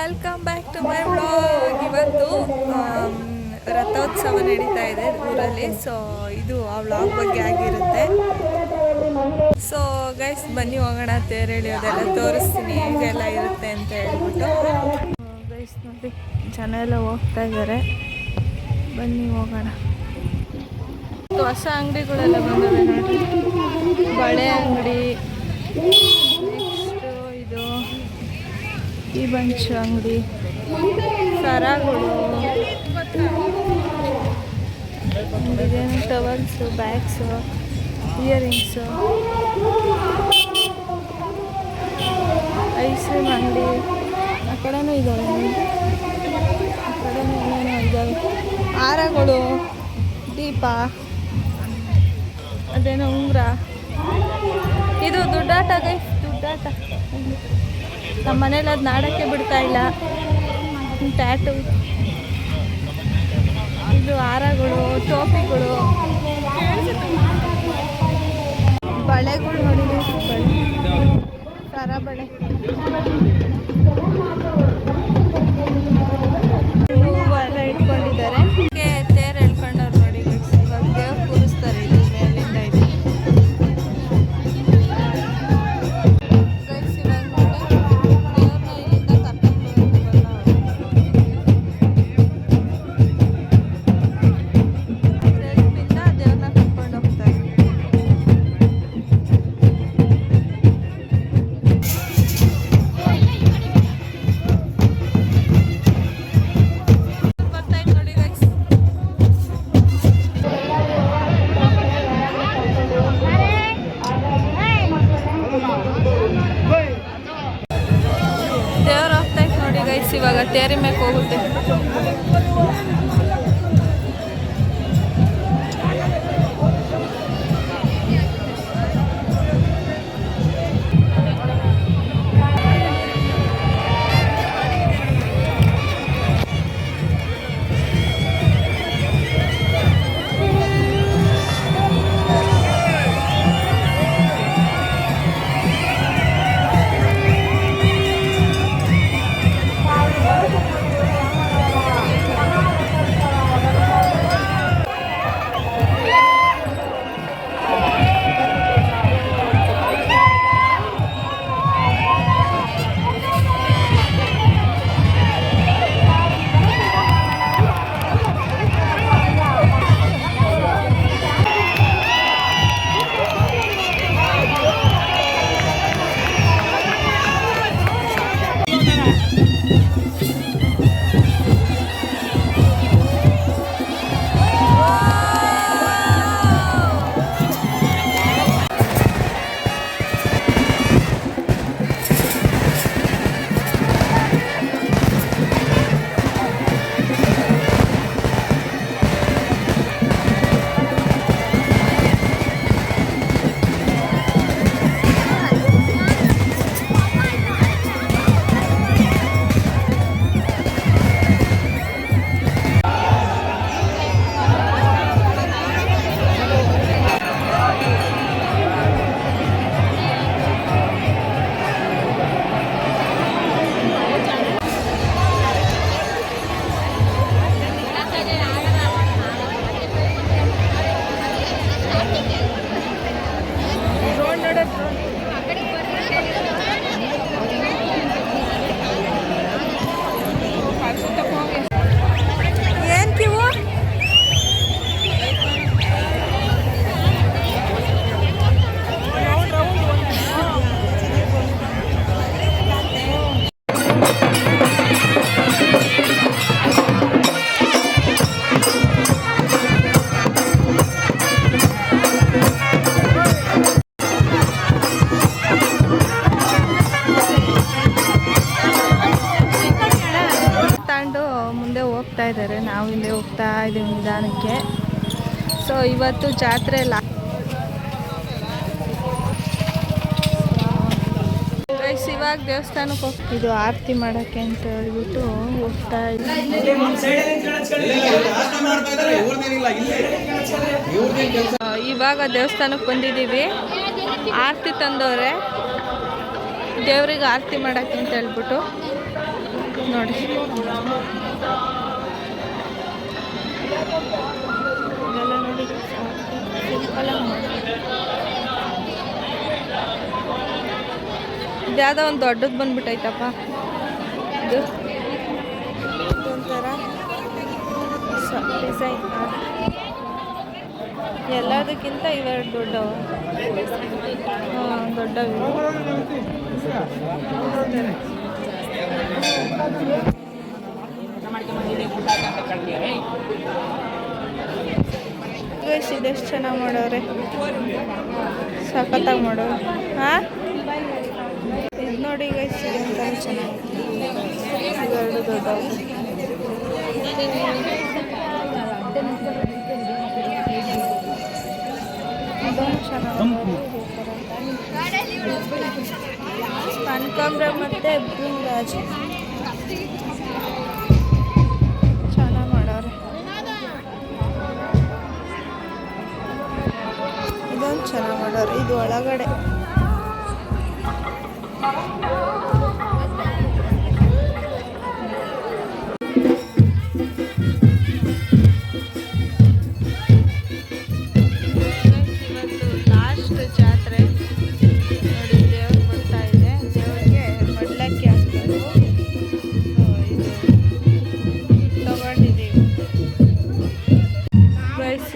Welcome back to my vlog. ಇವತ್ತು ರಥೋತ್ಸವ ನಡೀತಾ ಇದೆ ಊರಲ್ಲಿ. ಸೊ ಇದು ಆ ವ್ಲಾಗ್ ಬಗ್ಗೆ ಆಗಿರುತ್ತೆ. ಸೊ ಗೈಸ್ ಬನ್ನಿ ಹೋಗೋಣ, ತೇರು ಎಳೆಯೋದೆಲ್ಲ ತೋರಿಸ್ತೀನಿ ಹೇಗೆಲ್ಲ ಇರುತ್ತೆ ಅಂತ ಹೇಳ್ಬಿಟ್ಟು. ಗೈಸ್ ನೋಡಿ ಜನ ಎಲ್ಲ ಹೋಗ್ತಾ ಇದ್ದಾರೆ, ಬನ್ನಿ ಹೋಗೋಣ. ಹೊಸ ಅಂಗಡಿಗಳೆಲ್ಲ ಬಂದಿದೆ ನೋಡಿ, ಬಳೆ ಅಂಗಡಿ, ನೆಕ್ಸ್ಟು ಇದು ಈ ಬಂಚ್ ಅಂಗಡಿ, ಸರಗಳು, ಇದೇನು towels, bags, earrings, ice cream ಅಂಗಡಿ, ಆ ಕಡೆನೂ ಇದ್ದಾವೆ, ಆ ಕಡೆನೂ ಏನೇನೋ ಇದ್ದಾವೆ, ಹಾರಗಳು, ದೀಪ, ಅದೇನೋ ಉಂಗುರ, ಇದು ದುಡ್ಡಾಟ ಗೈಸ್, ದುಡ್ಡಾಟ. ನಮ್ಮ ಮನೇಲಿ ಅದು ನಾಡಕ್ಕೆ ಬಿಡ್ತಾ ಇಲ್ಲ, ಟ್ಯಾಟು, ಇದು ಹಾರಗಳು, ಟೋಪಿಗಳು, ಬಳೆಗಳು ನೋಡಿ, ಬಳೆ, ಸರ ಬಳೆ, ಹೂವೆಲ್ಲ ಇಟ್ಕೊಂಡಿದ್ದಾರೆ. ತೇರು ಎಳ್ಕೊಂಡವ್ರು ನೋಡಿ, ಇವಾಗ ದೇವ್ರು ಕೂರಿಸ್ತಾರೆ ಇಲ್ಲಿ ಮೇಲಿಂದ. ಇದು ಇವಾಗ ತೇರಿ ಮೇಲೆ ಹೋಗುತ್ತೆ. ಮುಂದೆ ಹೋಗ್ತಾ ಇದ್ದಾರೆ, ನಾವು ಹಿಂದೆ ಹೋಗ್ತಾ ಇದ್ದೀವಿ ನಿಧಾನಕ್ಕೆ. ಸೊ ಇವತ್ತು ಜಾತ್ರೆ ಇವಾಗ ದೇವಸ್ಥಾನಕ್ಕೆ ಹೋಗ್ತಿದ್ದು ಆರತಿ ಮಾಡೋಕ್ಕೆ ಅಂತ ಹೇಳ್ಬಿಟ್ಟು ಹೋಗ್ತಾ ಇದ್ದೀವಿ. ಇವಾಗ ದೇವಸ್ಥಾನಕ್ಕೆ ಬಂದಿದ್ದೀವಿ, ಆರತಿ ತಂದವ್ರೆ ದೇವ್ರಿಗೆ ಆರತಿ ಮಾಡೋಕ್ಕೆ ಅಂತ ಹೇಳ್ಬಿಟ್ಟು. ನೋಡಿ ಇದೆಲ್ಲ ನೋಡಿ ಇದ್ಯಾವುದೋ ಒಂದು ದೊಡ್ಡದು ಬಂದ್ಬಿಟ್ಟೈತಪ್ಪ. ಇದು ಒಂಥರ ಡಿಸೈನ್ ಎಲ್ಲದಕ್ಕಿಂತ ಇವೆರಡು ದೊಡ್ಡವು. ದೊಡ್ಡವು ಇದೆಷ್ಟು ಚೆನ್ನಾಗಿ ಮಾಡೋರೆ, ಸಖತ್ತಾಗಿ ಮಾಡೋರು. ಹಾಂ ಇದು ನೋಡಿ ಗೈಸ್, ಇದೊಂಥರ ಚೆನ್ನಾಗಿ ಇವೆರಡು ದೊಡ್ಡವು. ಇದೊಂದು ಚೆನ್ನಾಗಿ ಕನಕಾಂಬ್ರ ಮತ್ತು ಭೃಂಗರಾಜ್ ಚೆನ್ನಾಗಿ ಮಾಡೋರೆ. ಇದೊಂದು ಚೆನ್ನಾಗಿ ಮಾಡೋರು. ಇದು ಒಳಗಡೆ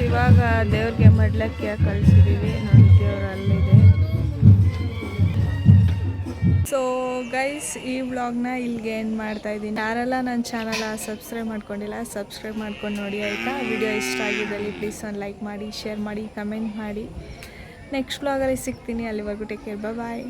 ಇವಾಗ ದೇವ್ರಿಗೆ ಮಡ್ಲಕ್ಕೆ ಕಳಿಸಿದ್ದೀವಿ. ನೋಡಿ ದೇವ್ರು ಅಲ್ಲಿದೆ. ಸೊ ಗೈಸ್, ಈ ವ್ಲಾಗ್ನ ಇಲ್ಲಿಗೆ ಎಂಡ್ ಮಾಡ್ತಾಯಿದ್ದೀನಿ. ಯಾರೆಲ್ಲ ನನ್ನ ಚಾನಲ್ ಸಬ್ಸ್ಕ್ರೈಬ್ ಮಾಡ್ಕೊಂಡಿಲ್ಲ, ಸಬ್ಸ್ಕ್ರೈಬ್ ಮಾಡ್ಕೊಂಡು ನೋಡಿ ಆಯಿತಾ. ವಿಡಿಯೋ ಇಷ್ಟ ಆಗಿದ್ದಲ್ಲಿ ಪ್ಲೀಸ್ ಒಂದು ಲೈಕ್ ಮಾಡಿ, ಶೇರ್ ಮಾಡಿ, ಕಮೆಂಟ್ ಮಾಡಿ. ನೆಕ್ಸ್ಟ್ ವ್ಲಾಗಲ್ಲಿ ಸಿಗ್ತೀನಿ. ಅಲ್ಲಿವರೆಗೂ ಟೇಕ್ ಕೇರ್, ಬಾಯ್.